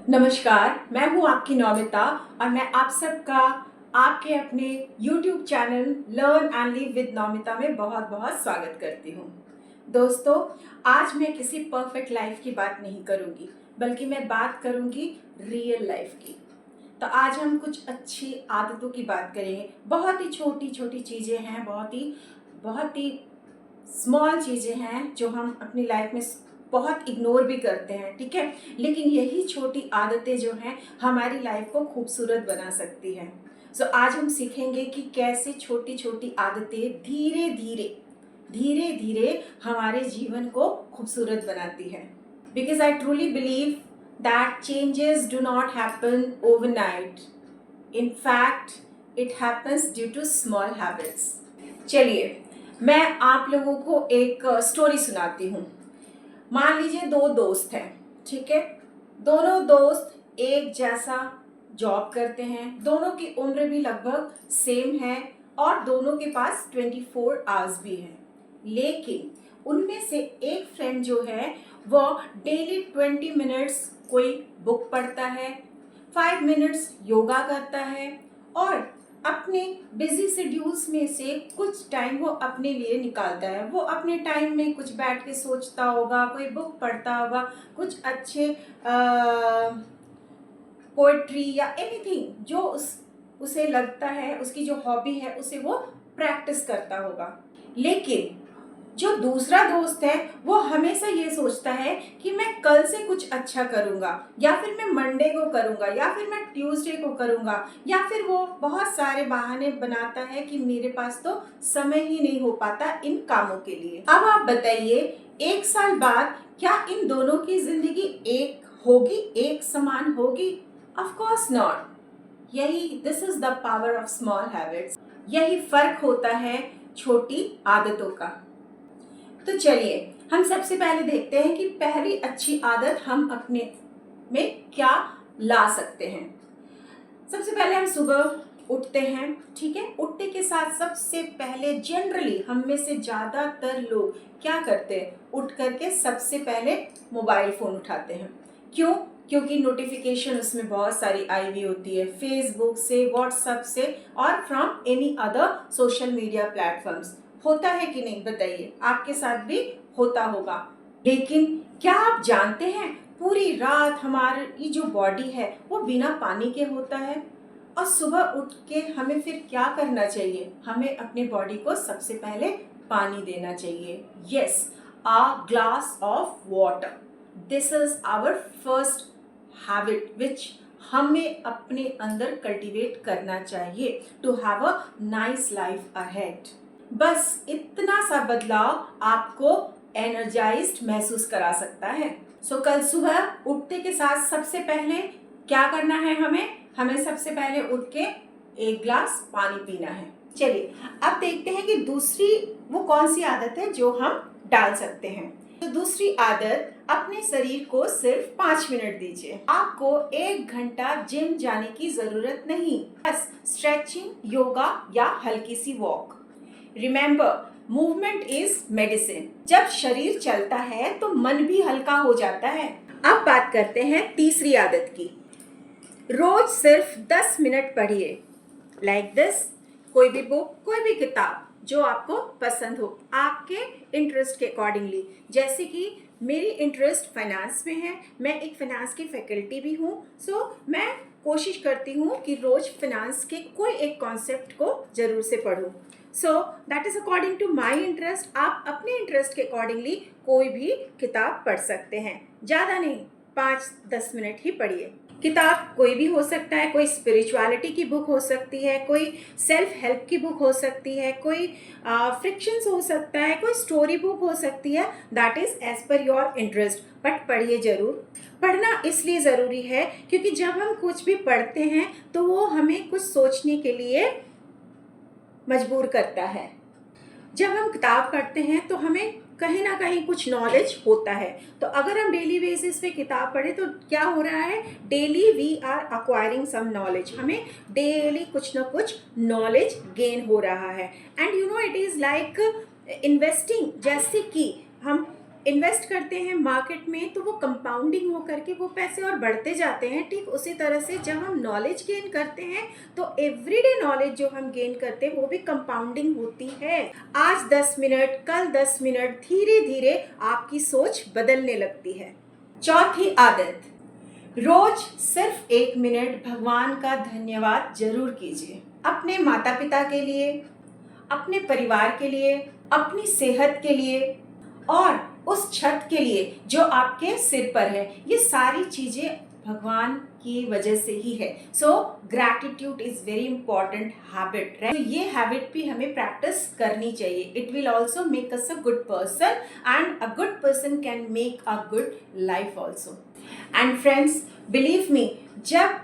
नमस्कार, मैं हूं आपकी नौमिता और मैं आप सबका आपके अपने YouTube channel learn and live with Naumita में बहुत बहुत स्वागत करती हूं। दोस्तों, आज मैं किसी परफेक्ट लाइफ की बात नहीं करूंगी, बल्कि मैं बात करूंगी रियल लाइफ की। तो आज हम कुछ अच्छी आदतों की बात करेंगे। बहुत ही छोटी छोटी चीज़ें हैं, बहुत ही स्मॉल चीज़ें हैं जो हम अपनी लाइफ में बहुत इग्नोर भी करते हैं, ठीक है। लेकिन यही छोटी आदतें जो हैं हमारी लाइफ को खूबसूरत बना सकती हैं। आज हम सीखेंगे कि कैसे छोटी छोटी आदतें धीरे धीरे हमारे जीवन को खूबसूरत बनाती है। Because I truly believe that changes do not happen overnight. In fact it happens due to small habits. चलिए, मैं आप लोगों को एक स्टोरी सुनाती हूँ। मान लीजिए दो दोस्त हैं, ठीक है। दोनों दोस्त एक जैसा जॉब करते हैं, दोनों की उम्र भी लगभग सेम है और दोनों के पास 24 आवर्स भी हैं। लेकिन उनमें से एक फ्रेंड जो है वो डेली 20 मिनट्स कोई बुक पढ़ता है, 5 मिनट्स योगा करता है और अपने बिजी शेड्यूल्स में से कुछ टाइम वो अपने लिए निकालता है। वो अपने टाइम में कुछ बैठ के सोचता होगा, कोई बुक पढ़ता होगा, कुछ अच्छे पोएट्री या एनीथिंग जो उसे लगता है, उसकी जो हॉबी है उसे वो प्रैक्टिस करता होगा। लेकिन जो दूसरा दोस्त है वो हमेशा ये सोचता है कि मैं कल से कुछ अच्छा करूँगा, या फिर मैं मंडे को करूँगा, या फिर मैं ट्यूसडे को करूँगा, या फिर वो बहुत सारे बहाने बनाता है कि मेरे पास तो समय ही नहीं हो पाता इन कामों के लिए। अब आप बताइए, 1 साल बाद क्या इन दोनों की जिंदगी एक होगी, एक समान होगी? Of course not. This is the power of small habits. यही फर्क होता है छोटी आदतों का। तो चलिए, हम सबसे पहले देखते हैं कि पहली अच्छी आदत हम अपने में क्या ला सकते हैं। सबसे पहले हम सुबह उठते हैं, ठीक है। उठने के साथ सबसे पहले जनरली हम में से ज़्यादातर लोग क्या करते हैं, उठ करके सबसे पहले मोबाइल फ़ोन उठाते हैं। क्यों? क्योंकि नोटिफिकेशन उसमें बहुत सारी आई हुई होती है, फेसबुक से, व्हाट्सएप से और from any other social media platforms. होता है कि नहीं, बताइए, आपके साथ भी होता होगा। लेकिन क्या आप जानते हैं, पूरी रात हमारी जो बॉडी है वो बिना पानी के होता है, और सुबह उठ के हमें फिर क्या करना चाहिए? हमें अपने बॉडी को सबसे पहले पानी देना चाहिए। Yes, a glass of water. This is our first habit which हमें अपने अंदर कल्टीवेट करना चाहिए to have a nice life ahead. बस इतना सा बदलाव आपको एनर्जाइज्ड महसूस करा सकता है। कल सुबह उठते के साथ सबसे पहले क्या करना है? हमें सबसे पहले उठ के 1 ग्लास पानी पीना है। चलिए, अब देखते हैं कि दूसरी वो कौन सी आदत है जो हम डाल सकते हैं। तो दूसरी आदत, अपने शरीर को सिर्फ 5 मिनट दीजिए। आपको 1 घंटा जिम जाने की जरूरत नहीं, बस स्ट्रेचिंग, योगा या हल्की सी walk. Remember, movement is medicine. जब शरीर चलता है तो मन भी हल्का हो जाता है। अब बात करते हैं तीसरी आदत की। रोज सिर्फ 10 मिनट पढ़िए। लाइक दिस, कोई भी बुक, कोई भी किताब जो आपको पसंद हो, आपके इंटरेस्ट के अकॉर्डिंगली। जैसे कि मेरी इंटरेस्ट फाइनेंस में है, मैं एक फाइनेंस की फैकल्टी भी हूँ। मैं कोशिश करती हूँ कि रोज फाइनेंस के कोई एक कॉन्सेप्ट को जरूर से पढूं। That is according to my interest. आप अपने इंटरेस्ट के अकॉर्डिंगली कोई भी किताब पढ़ सकते हैं। ज़्यादा नहीं, 5-10 मिनट ही पढ़िए। किताब कोई भी हो सकता है, कोई स्पिरिचुअलिटी की बुक हो सकती है, कोई सेल्फ हेल्प की बुक हो सकती है, कोई फ्रिक्शंस हो सकता है, कोई स्टोरी बुक हो सकती है। That is as per your interest, but पढ़िए जरूर। पढ़ना इसलिए ज़रूरी है क्योंकि जब हम कुछ भी पढ़ते हैं तो वो हमें कुछ सोचने के लिए मजबूर करता है। जब हम किताब पढ़ते हैं तो हमें कहीं ना कहीं कुछ नॉलेज होता है। तो अगर हम डेली बेसिस पे किताब पढ़े तो क्या हो रहा है? Daily we are acquiring some knowledge. हमें डेली कुछ ना कुछ नॉलेज गेन हो रहा है। And you know, it is like investing. जैसे कि हम इन्वेस्ट करते हैं मार्केट में तो वो कंपाउंडिंग हो करके वो पैसे और बढ़ते जाते हैं। ठीक उसी तरह से जब हम नॉलेज गेन करते हैं तो एवरीडे नॉलेज जो हम गेन करते हैं वो भी कंपाउंडिंग होती है। आज 10 मिनट, कल 10 मिनट, धीरे धीरे आपकी सोच बदलने लगती है। चौथी आदत, रोज सिर्फ 1 मिनट भगवान का धन्यवाद जरूर कीजिए। अपने माता पिता के लिए, अपने परिवार के लिए, अपनी सेहत के लिए और उस छत के लिए जो आपके सिर पर है। ये सारी चीजें भगवान की वजह से ही है। So gratitude is very important habit, right? तो ये हैबिट भी हमें प्रैक्टिस करनी चाहिए। It will also make us a good person and a good person can make a good life also. And friends, believe me, जब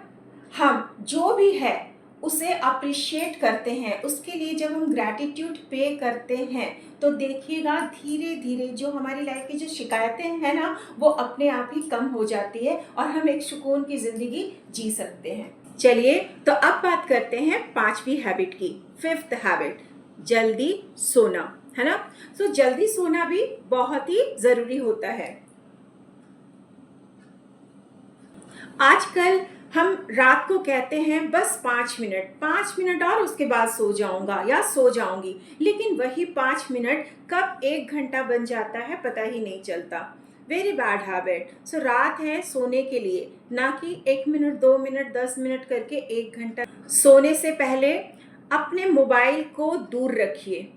हम जो भी है उसे अप्रिशिएट करते हैं, उसके लिए जब हम ग्रैटिट्यूड पे करते हैं तो देखिएगा धीरे धीरे जो हमारी लाइफ की जो शिकायतें हैं ना वो अपने आप ही कम हो जाती है और हम एक सुकून की ज़िंदगी जी सकते हैं। चलिए तो अब बात करते हैं 5वीं हैबिट की, 5th हैबिट, जल्दी सोना, है ना? सो जल्दी सोना भी बहुत ही ज़रूरी होता है। आजकल हम रात को कहते हैं बस 5 मिनट और उसके बाद सो जाऊंगा या सो जाऊंगी, लेकिन वही 5 मिनट कब 1 घंटा बन जाता है पता ही नहीं चलता। Very bad habit. सो रात है सोने के लिए, ना कि 1 मिनट, 2 मिनट, 10 मिनट करके 1 घंटा। सोने से पहले अपने मोबाइल को दूर रखिए।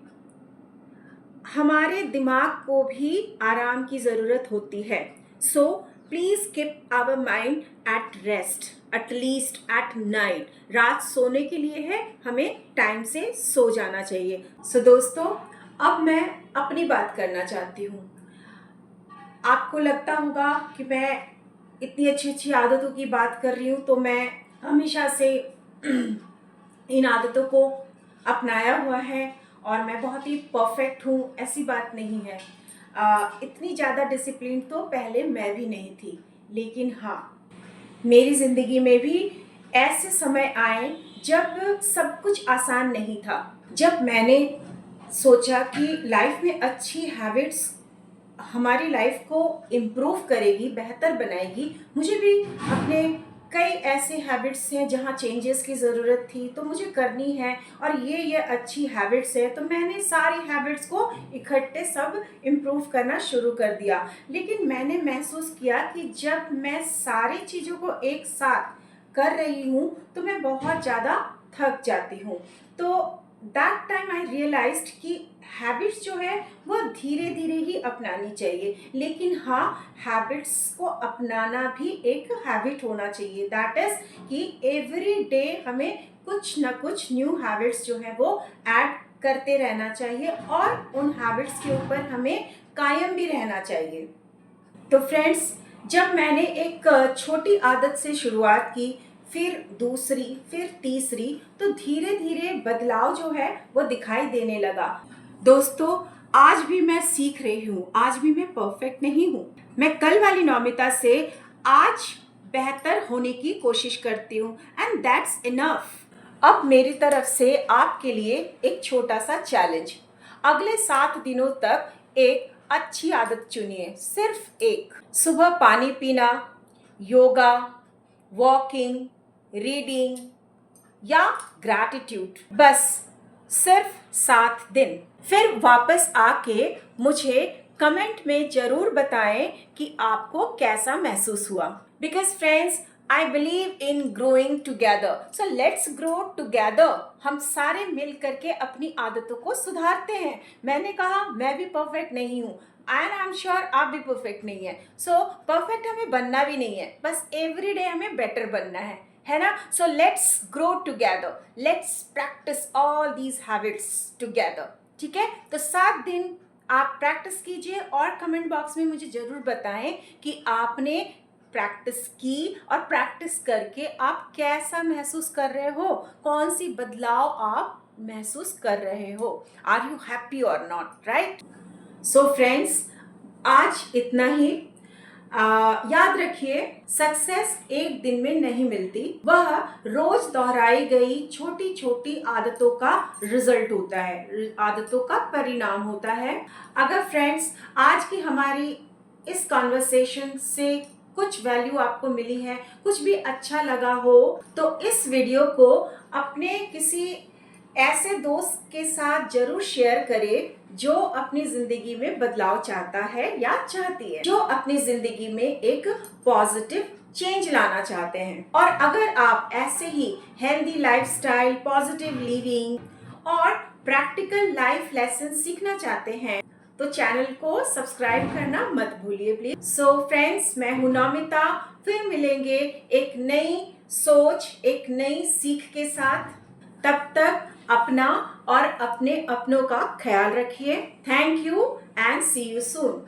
हमारे दिमाग को भी आराम की ज़रूरत होती है। So please keep our mind at rest, at least at night. रात सोने के लिए है, हमें टाइम से सो जाना चाहिए। सो दोस्तों, अब मैं अपनी बात करना चाहती हूँ। आपको लगता होगा कि मैं इतनी अच्छी अच्छी आदतों की बात कर रही हूँ तो मैं हमेशा से इन आदतों को अपनाया हुआ है और मैं बहुत ही परफेक्ट हूँ, ऐसी बात नहीं है। इतनी ज़्यादा डिसिप्लिन तो पहले मैं भी नहीं थी, लेकिन हाँ, मेरी ज़िंदगी में भी ऐसे समय आए जब सब कुछ आसान नहीं था। जब मैंने सोचा कि लाइफ में अच्छी हैबिट्स हमारी लाइफ को इम्प्रूव करेगी, बेहतर बनाएगी, मुझे भी अपने कई ऐसे हैबिट्स हैं जहाँ चेंजेस की ज़रूरत थी तो मुझे करनी है और ये अच्छी हैबिट्स है, तो मैंने सारी हैबिट्स को इकट्ठे सब इम्प्रूव करना शुरू कर दिया। लेकिन मैंने महसूस किया कि जब मैं सारी चीज़ों को एक साथ कर रही हूँ तो मैं बहुत ज़्यादा थक जाती हूँ। तो दैट टाइम आई रियलाइज्ड कि हैबिट्स जो है वो धीरे धीरे ही अपनानी चाहिए, लेकिन हाँ, हैबिट्स को अपनाना भी एक हैबिट होना चाहिए। दैट इज कि एवरी डे हमें कुछ ना कुछ न्यू हैबिट्स जो है वो ऐड करते रहना चाहिए और उन हैबिट्स के ऊपर हमें कायम भी रहना चाहिए। तो फ्रेंड्स, जब मैंने एक छोटी आदत से शुरुआत की, फिर दूसरी, फिर तीसरी, तो धीरे धीरे बदलाव जो है वो दिखाई देने लगा। दोस्तों, आज भी मैं सीख रही हूँ, आज भी मैं परफेक्ट नहीं हूँ। मैं कल वाली नौमिता से आज बेहतर होने की कोशिश करती हूँ एंड दैट्स इनफ। अब मेरी तरफ से आपके लिए एक छोटा सा चैलेंज, अगले 7 दिनों तक एक अच्छी आदत चुनिए, सिर्फ एक। सुबह पानी पीना, योगा, वॉकिंग, रीडिंग या ग्रैटिट्यूड, बस सिर्फ 7 दिन। फिर वापस आके मुझे कमेंट में जरूर बताएं कि आपको कैसा महसूस हुआ। Because friends, I believe in growing together, so let's grow together. हम सारे मिल करके अपनी आदतों को सुधारते हैं। मैंने कहा मैं भी परफेक्ट नहीं हूँ एंड आई एम श्योर आप भी परफेक्ट नहीं है। सो परफेक्ट हमें बनना भी नहीं है, बस एवरी डे हमें बेटर बनना है ना? So let's grow together, let's practice all these habits together. ठीक है? तो 7 दिन आप प्रैक्टिस कीजिए और कमेंट बॉक्स में मुझे ज़रूर बताएं कि आपने प्रैक्टिस की और प्रैक्टिस करके आप कैसा महसूस कर रहे हो, कौन सी बदलाव आप महसूस कर रहे हो। आर यू हैप्पी और नॉट, राइट? सो फ्रेंड्स, आज इतना ही। याद रखिए, सक्सेस एक दिन में नहीं मिलती, वह रोज दोहराई गई छोटी छोटी आदतों का रिजल्ट होता है, आदतों का परिणाम होता है। अगर फ्रेंड्स आज की हमारी इस कॉन्वर्सेशन से कुछ वैल्यू आपको मिली है, कुछ भी अच्छा लगा हो, तो इस वीडियो को अपने किसी ऐसे दोस्त के साथ जरूर शेयर करें जो अपनी जिंदगी में बदलाव चाहता है या चाहती है, जो अपनी जिंदगी में एक पॉजिटिव चेंज लाना चाहते हैं। और अगर आप ऐसे ही हेल्दी लाइफस्टाइल, पॉजिटिव लिविंग और प्रैक्टिकल लाइफ लेसन सीखना चाहते हैं तो चैनल को सब्सक्राइब करना मत भूलिए प्लीज। सो फ्रेंड्स, मैं हूं नौमिता, फिर मिलेंगे एक नई सोच, एक नई सीख के साथ। तब तक अपना और अपने अपनों का ख्याल रखिए। Thank you and see you soon.